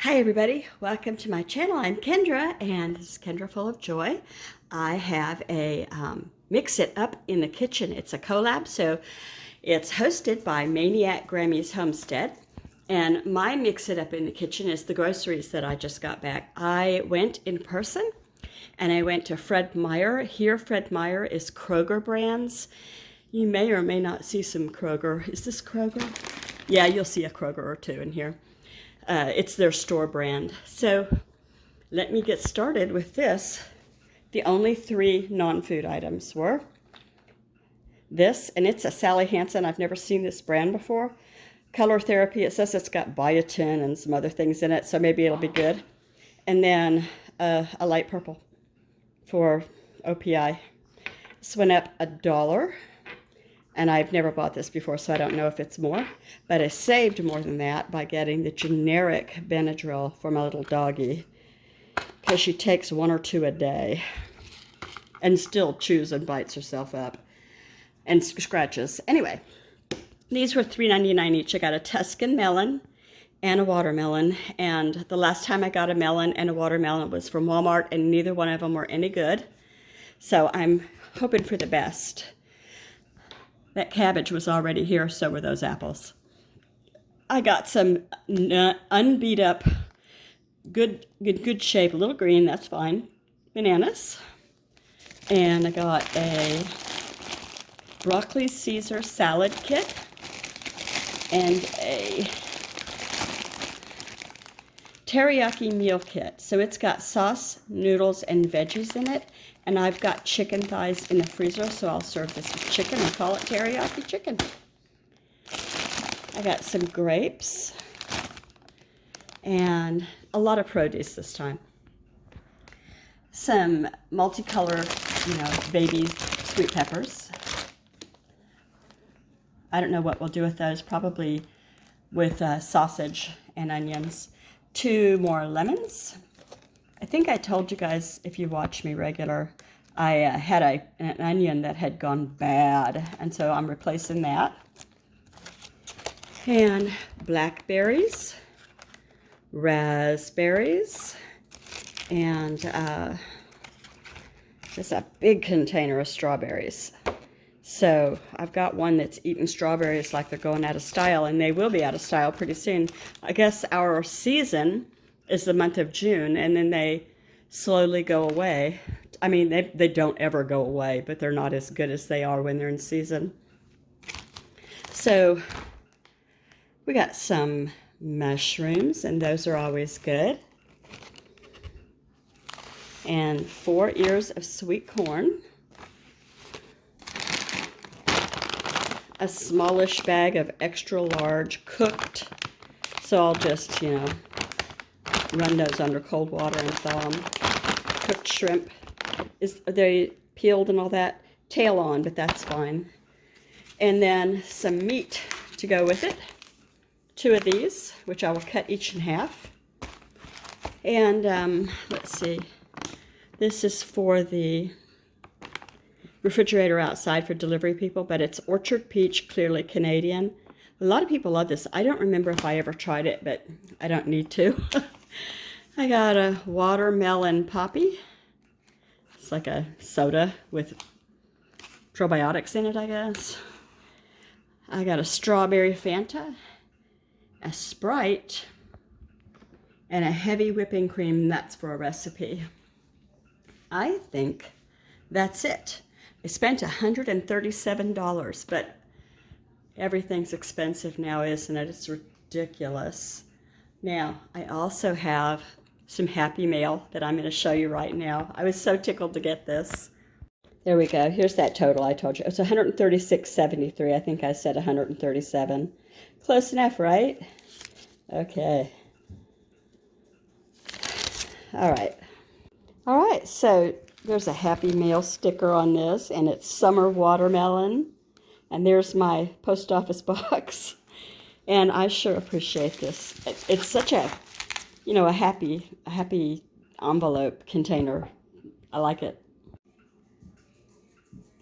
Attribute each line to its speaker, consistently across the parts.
Speaker 1: Hi everybody, welcome to my channel. I'm Kendra and this is Kendra Full of Joy. I have a Mix It Up in the Kitchen. It's a collab, so it's hosted by Maniac Grammy's Homestead. And my Mix It Up in the Kitchen is the groceries that I just got back. I went in person and I went to Fred Meyer. Here Fred Meyer is Kroger brands. You may or may not see some Kroger. Is this Kroger? Yeah, you'll see a Kroger or two in here. It's their store brand. So let me get started with this. The only three non-food items were this, and it's a Sally Hansen. I've never seen this brand before. Color Therapy. It says it's got biotin and some other things in it, so maybe it'll be good. And then a light purple for OPI. This went up $1. And I've never bought this before, so I don't know if it's more. But I saved more than that by getting the generic Benadryl for my little doggie, because she takes 1 or 2 a day and still chews and bites herself up and scratches. Anyway, these were $3.99 each. I got a Tuscan melon and a watermelon. And the last time I got a melon and a watermelon was from Walmart, and neither one of them were any good. So I'm hoping for the best. That cabbage was already here, so were those apples. I got some unbeat up, good shape, a little green, that's fine, bananas. And I got a broccoli Caesar salad kit and a teriyaki meal kit. So it's got sauce, noodles, and veggies in it. And I've got chicken thighs in the freezer, so I'll serve this with chicken and call it teriyaki chicken. I got some grapes and a lot of produce this time. Some multicolored, baby sweet peppers. I don't know what we'll do with those, probably with sausage and onions. 2 more lemons. I think I told you guys, if you watch me regular, I had an onion that had gone bad, and so I'm replacing that. And blackberries, raspberries, and just a big container of strawberries. So I've got one that's eating strawberries like they're going out of style, and they will be out of style pretty soon. I guess our season is the month of June, and then they slowly go away. I mean, they don't ever go away, but they're not as good as they are when they're in season. So we got some mushrooms, and those are always good. And 4 ears of sweet corn. A smallish bag of extra large cooked. So I'll just, run those under cold water and thaw them. Cooked shrimp. Are they peeled and all that? Tail on, but that's fine. And then some meat to go with it. 2 of these, which I will cut each in half. And let's see. This is for the refrigerator outside for delivery people, but it's Orchard Peach, clearly Canadian. A lot of people love this. I don't remember if I ever tried it, but I don't need to. I got a watermelon poppy. It's like a soda with probiotics in it, I guess. I got a strawberry Fanta, a Sprite, and a heavy whipping cream. That's for a recipe. I think that's it. I spent $137, but everything's expensive now, isn't it? It's ridiculous. Now, I also have some Happy Mail that I'm going to show you right now. I was so tickled to get this. There we go. Here's that total I told you. It's $136.73. I think I said 137. Close enough, right? Okay. All right, so there's a Happy Meal sticker on this, and it's summer watermelon. And there's my post office box. And I sure appreciate this. It's such a, a happy envelope container. I like it.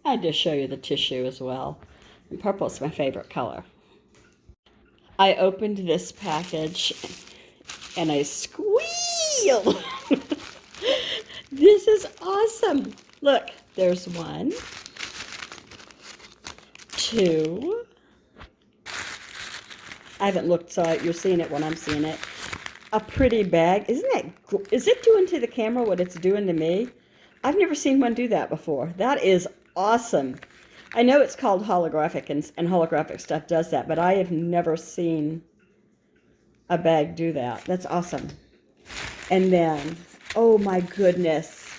Speaker 1: I had to show you the tissue as well. And purple is my favorite color. I opened this package and I squeal. This is awesome. Look, there's 1, 2. I haven't looked, so you're seeing it when I'm seeing it. A pretty bag. Is it doing to the camera what it's doing to me? I've never seen one do that before. That is awesome. I know it's called holographic, and holographic stuff does that, but I have never seen a bag do that. That's awesome. And then, oh my goodness,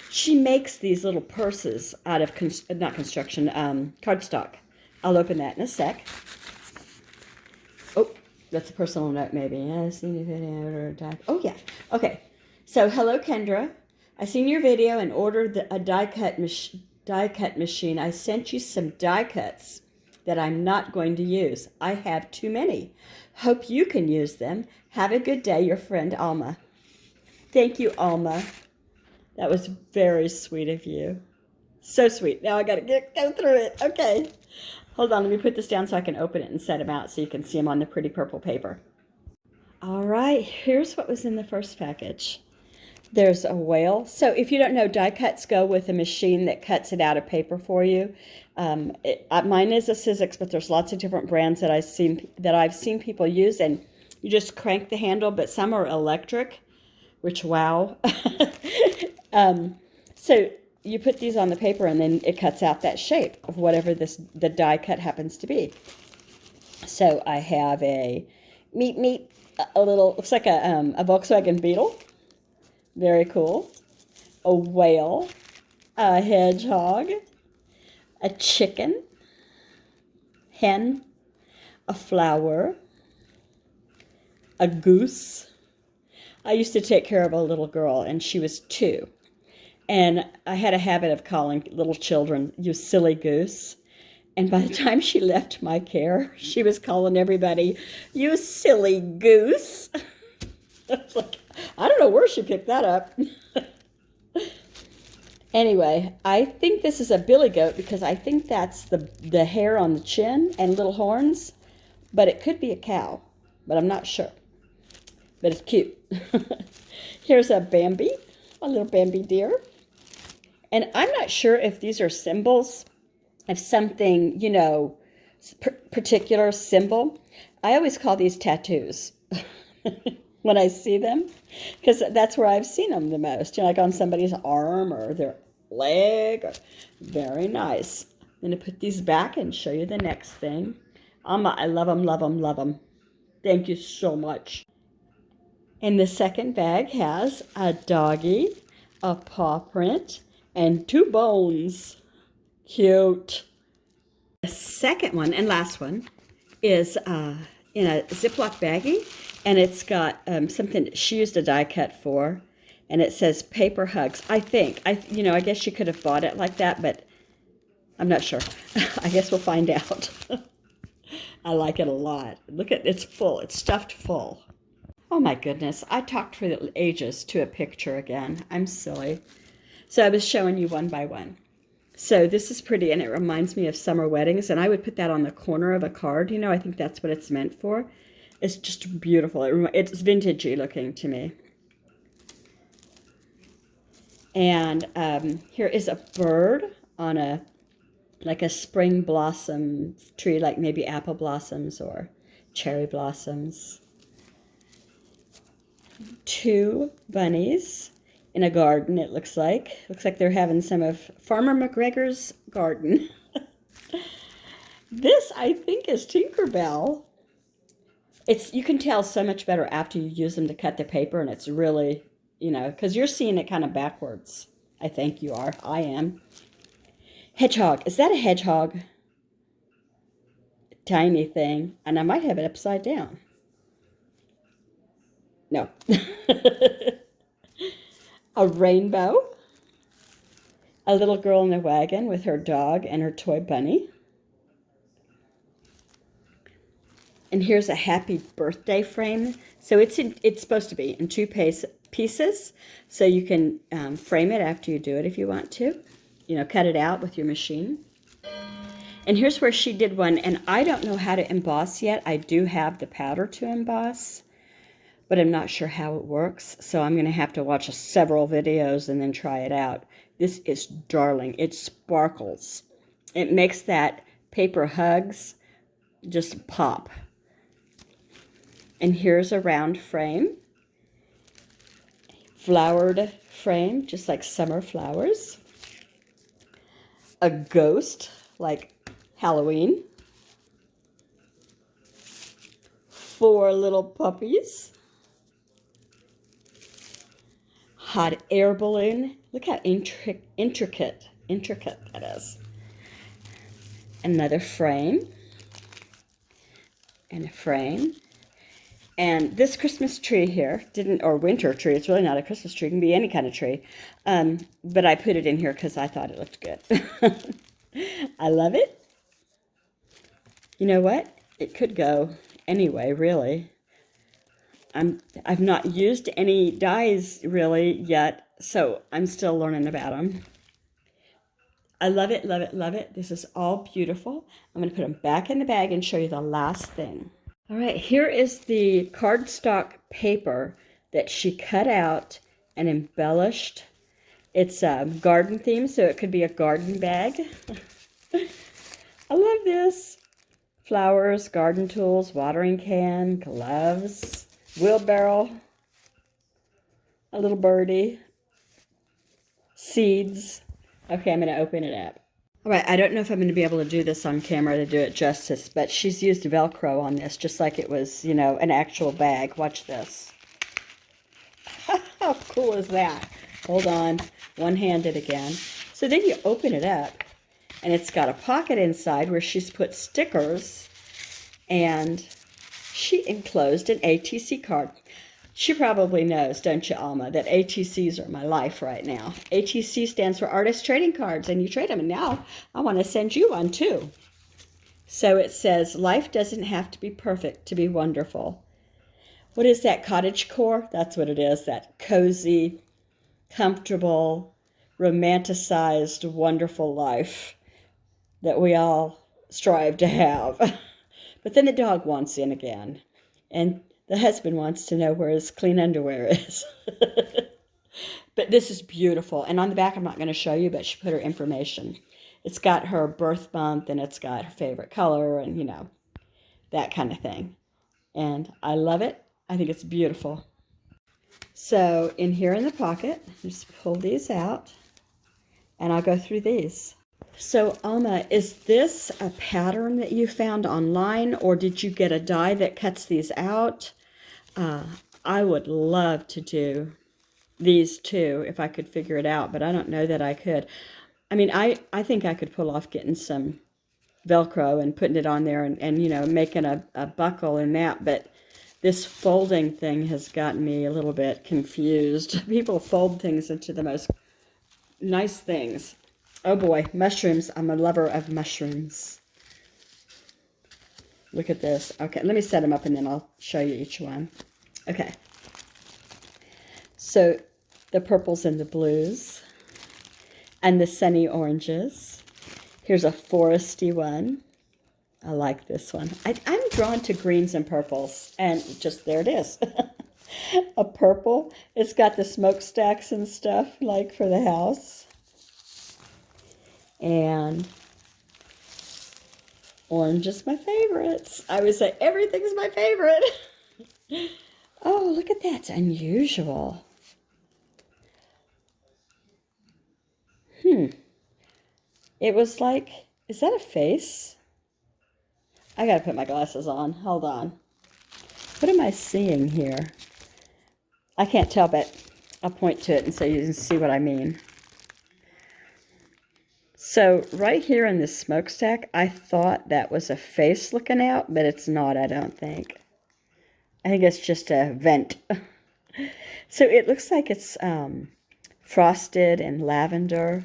Speaker 1: she makes these little purses out of, not construction, cardstock. I'll open that in a sec. Oh, that's a personal note maybe. I seen your video. Oh yeah. Okay. So hello Kendra. I seen your video and ordered a die cut machine. I sent you some die cuts that I'm not going to use. I have too many. Hope you can use them. Have a good day, your friend Alma. Thank you, Alma. That was very sweet of you. So sweet. Now I gotta go through it. Okay. Hold on, let me put this down so I can open it and set them out so you can see them on the pretty purple paper. All right, here's what was in the first package. There's a whale. So if you don't know, die cuts go with a machine that cuts it out of paper for you. Mine is a Sizzix, but there's lots of different brands that I've seen people use, and you just crank the handle, but some are electric, which wow. So you put these on the paper, and then it cuts out that shape of whatever the die cut happens to be. So I have a looks like a Volkswagen Beetle. Very cool. A whale, a hedgehog, a chicken, hen, a flower, a goose. I used to take care of a little girl, and she was 2. And I had a habit of calling little children, you silly goose. And by the time she left my care, she was calling everybody, you silly goose. I was like, I don't know where she picked that up. Anyway, I think this is a billy goat because I think that's the hair on the chin and little horns. But it could be a cow, but I'm not sure. But it's cute. Here's a Bambi, a little Bambi deer. And I'm not sure if these are symbols of something, you know, particular symbol. I always call these tattoos when I see them, because that's where I've seen them the most, you know, like on somebody's arm or their leg. Very nice. I'm going to put these back and show you the next thing. Alma, I love them, love them, love them. Thank you so much. And the second bag has a doggy, a paw print, and 2 bones. Cute. The second one and last one is in a Ziploc baggie, and it's got something she used a die cut for, and it says paper hugs. I guess she could have bought it like that, but I'm not sure. I guess we'll find out. I like it a lot. Look at it's full. It's stuffed full. Oh my goodness. I talked for the ages to a picture again. I'm silly. So I was showing you one by one. So this is pretty, and it reminds me of summer weddings, and I would put that on the corner of a card. You know, I think that's what it's meant for. It's just beautiful. It's vintagey looking to me. And here is a bird on like a spring blossom tree, like maybe apple blossoms or cherry blossoms. 2 bunnies in a garden, it looks like. Looks like they're having some of Farmer McGregor's garden. This, I think, is Tinkerbell. You can tell so much better after you use them to cut the paper, and it's really, you know, because you're seeing it kind of backwards. I think you are. I am. Hedgehog. Is that a hedgehog? Tiny thing. And I might have it upside down. No. A rainbow. A little girl in a wagon with her dog and her toy bunny. And here's a happy birthday frame. So it's supposed to be in 2 pieces. So you can frame it after you do it if you want to. You know, cut it out with your machine. And here's where she did one. And I don't know how to emboss yet. I do have the powder to emboss. but I'm not sure how it works. So I'm going to have to watch several videos and then try it out. This is darling. It sparkles. It makes that paper hugs just pop. And here's a round frame. Flowered frame, just like summer flowers. A ghost, like Halloween. 4 little puppies. Hot air balloon. Look how intricate that is. Another frame. And a frame. And this Christmas tree here or winter tree, it's really not a Christmas tree, it can be any kind of tree. But I put it in here because I thought it looked good. I love it. You know what? It could go anyway, really. I've not used any dyes really yet, so I'm still learning about them. I love it, love it, love it. This is all beautiful. I'm going to put them back in the bag and show you the last thing. All right, here is the cardstock paper that she cut out and embellished. It's a garden theme, so it could be a garden bag. I love this. Flowers, garden tools, watering can, gloves, wheelbarrow, a little birdie, seeds. Okay, I'm going to open it up. All right, I don't know if I'm going to be able to do this on camera to do it justice, but she's used Velcro on this just like it was, you know, an actual bag. Watch this. How cool is that? Hold on, one-handed again. So then you open it up, and it's got a pocket inside where she's put stickers, and she enclosed an ATC card. She probably knows, don't you, Alma, that ATCs are my life right now. ATC stands for Artist Trading Cards, and you trade them, and now I want to send you one, too. So it says, life doesn't have to be perfect to be wonderful. What is that, cottagecore? That's what it is, that cozy, comfortable, romanticized, wonderful life that we all strive to have. But then the dog wants in again, and the husband wants to know where his clean underwear is. But this is beautiful. And on the back, I'm not going to show you, but she put her information. It's got her birth month, and it's got her favorite color, and, you know, that kind of thing. And I love it. I think it's beautiful. So in here in the pocket, just pull these out, and I'll go through these. So Alma, is this a pattern that you found online, or did you get a die that cuts these out? I would love to do these too if I could figure it out, but I don't know that I could. I mean, I think I could pull off getting some Velcro and putting it on there and you know, making a buckle in that, but this folding thing has gotten me a little bit confused. People fold things into the most nice things. Oh boy, mushrooms. I'm a lover of mushrooms. Look at this. Okay, let me set them up and then I'll show you each one. Okay. So the purples and the blues and the sunny oranges. Here's a foresty one. I like this one. I'm drawn to greens and purples, and just there it is. A purple. It's got the smokestacks and stuff like for the house. And orange is my favorites. I would say everything's my favorite. Oh, look at that. It's unusual. It was like, is that a face? I gotta put my glasses on. Hold on. What am I seeing here? I can't tell, but I'll point to it and so you can see what I mean. So right here in this smokestack, I thought that was a face looking out, but it's not, I don't think. I think it's just a vent. So it looks like it's frosted and lavender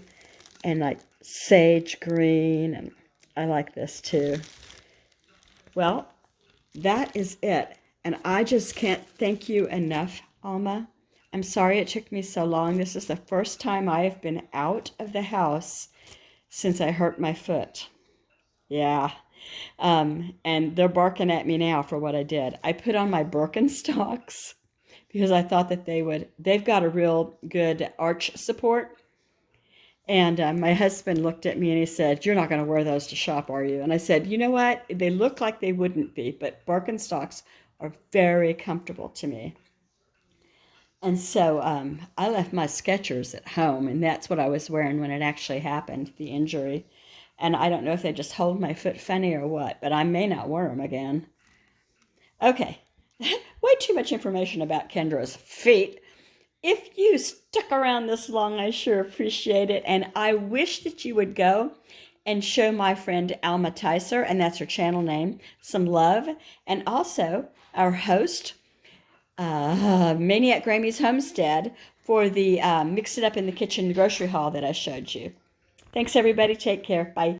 Speaker 1: and like sage green, and I like this too. Well, that is it. And I just can't thank you enough, Alma. I'm sorry it took me so long. This is the first time I have been out of the house since I hurt my foot. Yeah. And they're barking at me now for what I did. I put on my Birkenstocks because I thought that they've got a real good arch support. And my husband looked at me and he said, "You're not going to wear those to shop, are you?" And I said, "You know what? They look like they wouldn't be, but Birkenstocks are very comfortable to me." And so I left my Skechers at home, and that's what I was wearing when it actually happened, the injury. And I don't know if they just hold my foot funny or what, but I may not wear them again. Okay, way too much information about Kendra's feet. If you stuck around this long, I sure appreciate it. And I wish that you would go and show my friend Alma Ticer, and that's her channel name, some love. And also our host, Maniac Grammy's Homestead, for the Mix It Up in the Kitchen grocery haul that I showed you. Thanks, everybody. Take care. Bye.